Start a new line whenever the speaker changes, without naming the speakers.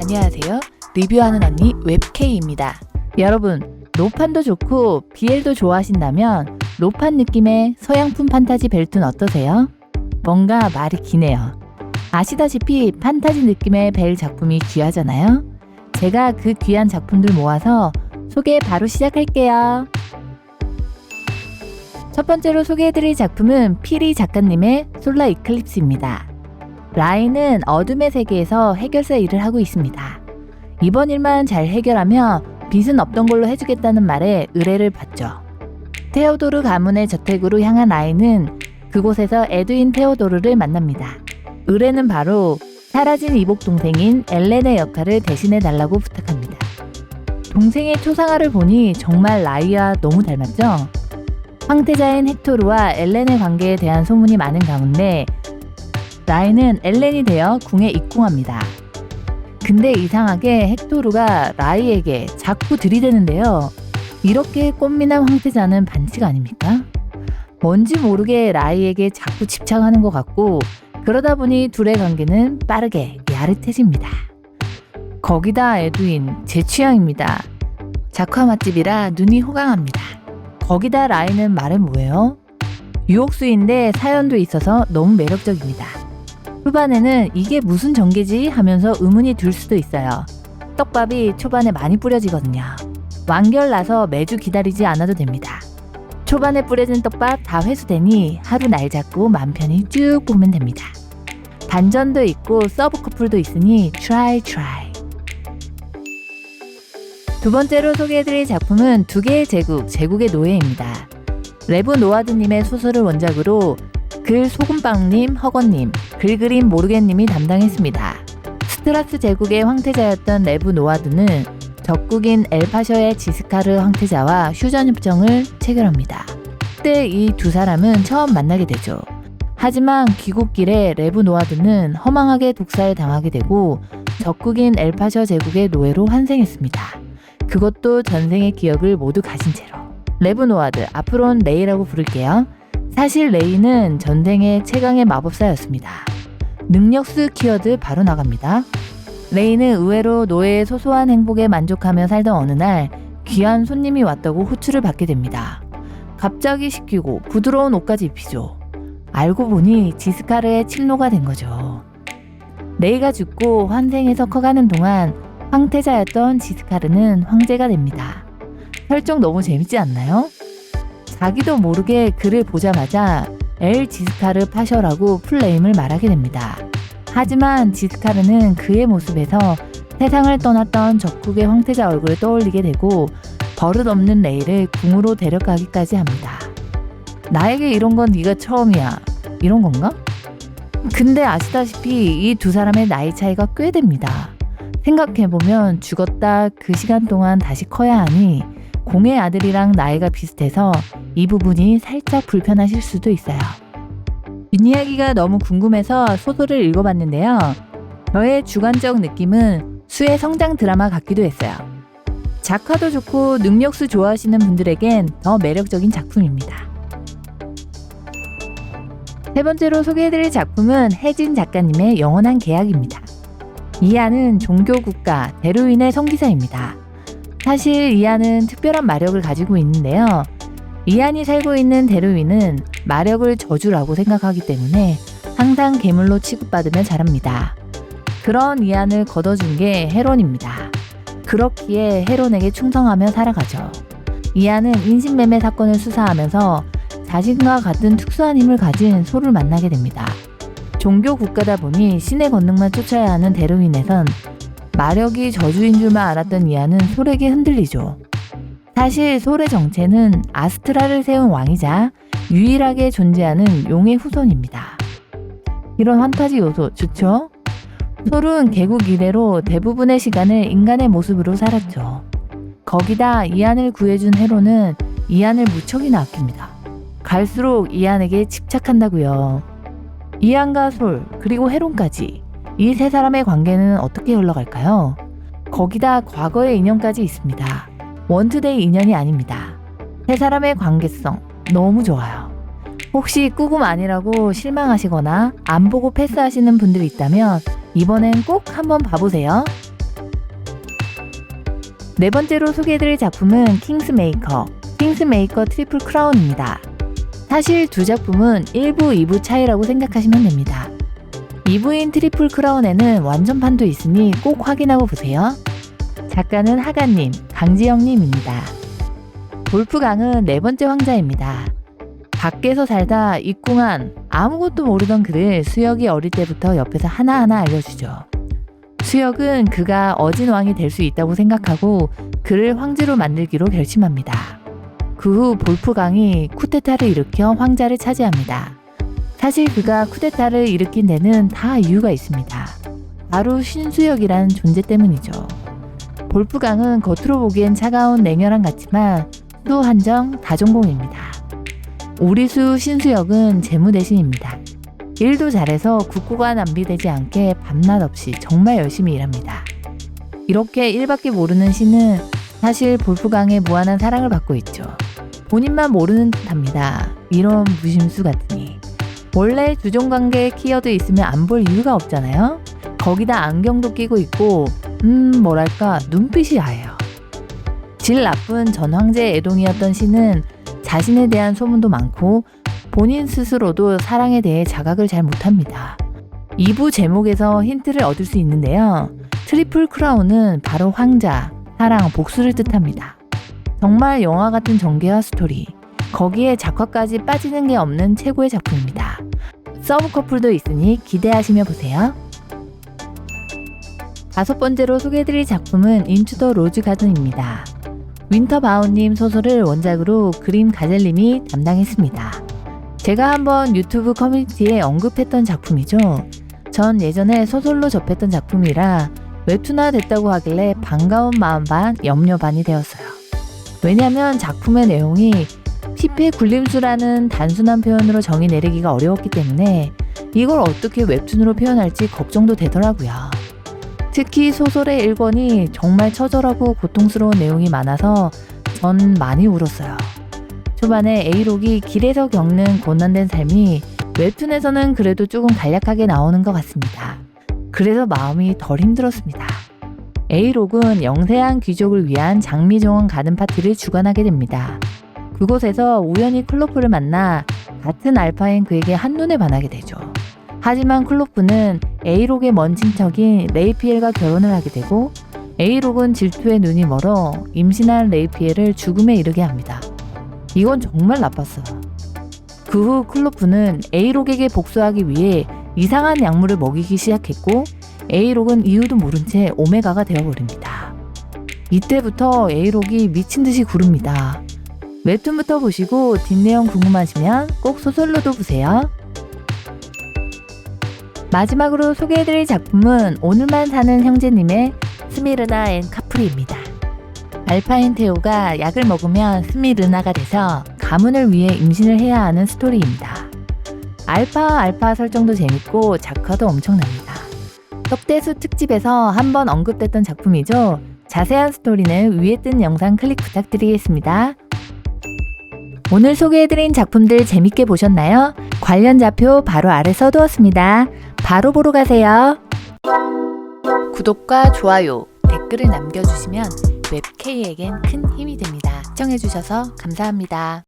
안녕하세요. 리뷰하는 언니 웹K입니다. 여러분, 로판도 좋고 BL도 좋아하신다면 로판 느낌의 서양품 판타지 벨트는 어떠세요? 뭔가 말이 기네요. 아시다시피 판타지 느낌의 벨 작품이 귀하잖아요. 제가 그 귀한 작품들 모아서 소개 바로 시작할게요. 첫 번째로 소개해드릴 작품은 피리 작가님의 솔라 이클립스입니다. 라인은 어둠의 세계에서 해결사 일을 하고 있습니다. 이번 일만 잘 해결하며 빚은 없던 걸로 해주겠다는 말에 의뢰를 받죠. 테오도르 가문의 저택으로 향한 라인은 그곳에서 에드윈 테오도르를 만납니다. 의뢰는 바로 사라진 이복 동생인 엘렌의 역할을 대신해달라고 부탁합니다. 동생의 초상화를 보니 정말 라이와 너무 닮았죠? 황태자인 헥토르와 엘렌의 관계에 대한 소문이 많은 가운데 라인은 엘렌이 되어 궁에 입궁합니다. 근데 이상하게 헥토르가 라이에게 자꾸 들이대는데요. 이렇게 꽃미남 황태자는 반칙 아닙니까? 뭔지 모르게 라이에게 자꾸 집착하는 것 같고 그러다 보니 둘의 관계는 빠르게 야릇해집니다. 거기다 에드윈, 제 취향입니다. 작화 맛집이라 눈이 호강합니다. 거기다 라인은 말해 뭐예요? 유혹수인데 사연도 있어서 너무 매력적입니다. 후반에는 이게 무슨 전개지 하면서 의문이 들 수도 있어요. 떡밥이 초반에 많이 뿌려지거든요. 완결 나서 매주 기다리지 않아도 됩니다. 초반에 뿌려진 떡밥 다 회수되니 하루 날 잡고 맘 편히 쭉 보면 됩니다. 반전도 있고 서브 커플도 있으니 try. 두 번째로 소개해드릴 작품은 두 개의 제국의 노예입니다. 레브 노아드님의 소설을 원작으로 글 소금빵님, 허건님, 글 그림 모르겠님이 담당했습니다. 스트라스 제국의 황태자였던 레브 노아드는 적국인 엘파셔의 지스카르 황태자와 휴전협정을 체결합니다. 그때 이 두 사람은 처음 만나게 되죠. 하지만 귀국길에 레브 노아드는 허망하게 독살을 당하게 되고 적국인 엘파셔 제국의 노예로 환생했습니다. 그것도 전생의 기억을 모두 가진 채로. 레브 노아드, 앞으로는 레이라고 부를게요. 사실 레이는 전생의 최강의 마법사였습니다. 능력수 키워드 바로 나갑니다. 레이는 의외로 노예의 소소한 행복에 만족하며 살던 어느 날 귀한 손님이 왔다고 호출을 받게 됩니다. 갑자기 시키고 부드러운 옷까지 입히죠. 알고 보니 지스카르의 칠노가 된 거죠. 레이가 죽고 환생해서 커가는 동안 황태자였던 지스카르는 황제가 됩니다. 설정 너무 재밌지 않나요? 자기도 모르게 글을 보자마자 엘 지스카르 파셔라고 풀네임을 말하게 됩니다. 하지만 지스카르는 그의 모습에서 세상을 떠났던 적국의 황태자 얼굴을 떠올리게 되고 버릇없는 레이를 궁으로 데려가기까지 합니다. 나에게 이런 건 네가 처음이야. 이런 건가? 근데 아시다시피 이 두 사람의 나이 차이가 꽤 됩니다. 생각해보면 죽었다 그 시간 동안 다시 커야 하니 공의 아들이랑 나이가 비슷해서 이 부분이 살짝 불편하실 수도 있어요. 뒷이야기가 너무 궁금해서 소설을 읽어봤는데요. 저의 주관적 느낌은 수의 성장 드라마 같기도 했어요. 작화도 좋고 능력수 좋아하시는 분들에겐 더 매력적인 작품입니다. 세 번째로 소개해드릴 작품은 혜진 작가님의 영원한 계약입니다. 이안은 종교국가 데르윈의 성기사입니다. 사실 이안은 특별한 마력을 가지고 있는데요. 이안이 살고 있는 데르윈은 마력을 저주라고 생각하기 때문에 항상 괴물로 취급받으며 자랍니다. 그런 이안을 걷어준 게 헤론입니다. 그렇기에 헤론에게 충성하며 살아가죠. 이안은 인신매매 사건을 수사하면서 자신과 같은 특수한 힘을 가진 소를 만나게 됩니다. 종교 국가다 보니 신의 권능만 쫓아야 하는 데르윈에선 마력이 저주인 줄만 알았던 이안은 솔에게 흔들리죠. 사실 솔의 정체는 아스트라를 세운 왕이자 유일하게 존재하는 용의 후손입니다. 이런 환타지 요소 좋죠? 솔은 개국 이래로 대부분의 시간을 인간의 모습으로 살았죠. 거기다 이안을 구해준 헤로는 이안을 무척이나 아낍니다. 갈수록 이안에게 집착한다고요. 이안과 솔 그리고 헤론까지 이 세 사람의 관계는 어떻게 흘러갈까요? 거기다 과거의 인연까지 있습니다. 원투데이 인연이 아닙니다. 세 사람의 관계성 너무 좋아요. 혹시 꾸금 아니라고 실망하시거나 안 보고 패스하시는 분들이 있다면 이번엔 꼭 한번 봐보세요. 네 번째로 소개해드릴 작품은 킹스메이커 트리플 크라운입니다. 사실 두 작품은 1부, 2부 차이라고 생각하시면 됩니다. 2부인 트리플 크라운에는 완전판도 있으니 꼭 확인하고 보세요. 작가는 하가님, 강지영님입니다. 볼프강은 네 번째 황자입니다. 밖에서 살다 입궁한 아무것도 모르던 그를 수혁이 어릴 때부터 옆에서 하나하나 알려주죠. 수혁은 그가 어진 왕이 될 수 있다고 생각하고 그를 황제로 만들기로 결심합니다. 그 후 볼프강이 쿠데타를 일으켜 황자를 차지합니다. 사실 그가 쿠데타를 일으킨 데는 다 이유가 있습니다. 바로 신수혁이란 존재 때문이죠. 볼프강은 겉으로 보기엔 차가운 냉혈한 같지만 또 한정 다전공입니다. 오리수 신수혁은 재무대신입니다. 일도 잘해서 국고가 낭비되지 않게 밤낮 없이 정말 열심히 일합니다. 이렇게 일밖에 모르는 신은 사실 볼프강의 무한한 사랑을 받고 있죠. 본인만 모르는 듯합니다. 이런 무심수 같으니. 원래 주종관계 키워드 있으면 안 볼 이유가 없잖아요. 거기다 안경도 끼고 있고 뭐랄까 눈빛이 야해요. 질 나쁜 전 황제의 애동이었던 신은 자신에 대한 소문도 많고 본인 스스로도 사랑에 대해 자각을 잘 못합니다. 2부 제목에서 힌트를 얻을 수 있는데요. 트리플 크라운은 바로 황자, 사랑, 복수를 뜻합니다. 정말 영화 같은 전개와 스토리, 거기에 작화까지 빠지는 게 없는 최고의 작품입니다. 서브 커플도 있으니 기대하시며 보세요. 다섯 번째로 소개해드릴 작품은 인투 더 로즈 가든입니다. 윈터바운님 소설을 원작으로 그림 가젤님이 담당했습니다. 제가 한번 유튜브 커뮤니티에 언급했던 작품이죠. 전 예전에 소설로 접했던 작품이라 웹툰화 됐다고 하길래 반가운 마음 반 염려 반이 되었어요. 왜냐면 작품의 내용이 피폐 굴림수라는 단순한 표현으로 정의 내리기가 어려웠기 때문에 이걸 어떻게 웹툰으로 표현할지 걱정도 되더라고요. 특히 소설의 1권이 정말 처절하고 고통스러운 내용이 많아서 전 많이 울었어요. 초반에 A록이 길에서 겪는 고난된 삶이 웹툰에서는 그래도 조금 간략하게 나오는 것 같습니다. 그래서 마음이 덜 힘들었습니다. A록은 영세한 귀족을 위한 장미정원 가든 파티를 주관하게 됩니다. 그곳에서 우연히 클로프를 만나 같은 알파인 그에게 한눈에 반하게 되죠. 하지만 클로프는 A록의 먼 친척인 레이피엘과 결혼을 하게 되고 A록은 질투에 눈이 멀어 임신한 레이피엘을 죽음에 이르게 합니다. 이건 정말 나빴어요. 그 후 클로프는 A록에게 복수하기 위해 이상한 약물을 먹이기 시작했고 A록은 이유도 모른 채 오메가가 되어버립니다. 이때부터 A록이 미친듯이 구릅니다. 웹툰부터 보시고 뒷내용 궁금하시면 꼭 소설로도 보세요. 마지막으로 소개해드릴 작품은 오늘만 사는 형제님의 스미르나 앤 카프리입니다. 알파인 테오가 약을 먹으면 스미르나가 돼서 가문을 위해 임신을 해야 하는 스토리입니다. 알파 설정도 재밌고 작화도 엄청납니다. 떡대수 특집에서 한번 언급됐던 작품이죠. 자세한 스토리는 위에 뜬 영상 클릭 부탁드리겠습니다. 오늘 소개해드린 작품들 재밌게 보셨나요? 관련 좌표 바로 아래 써두었습니다. 바로 보러 가세요. 구독과 좋아요, 댓글을 남겨주시면 웹K에겐 큰 힘이 됩니다. 시청해주셔서 감사합니다.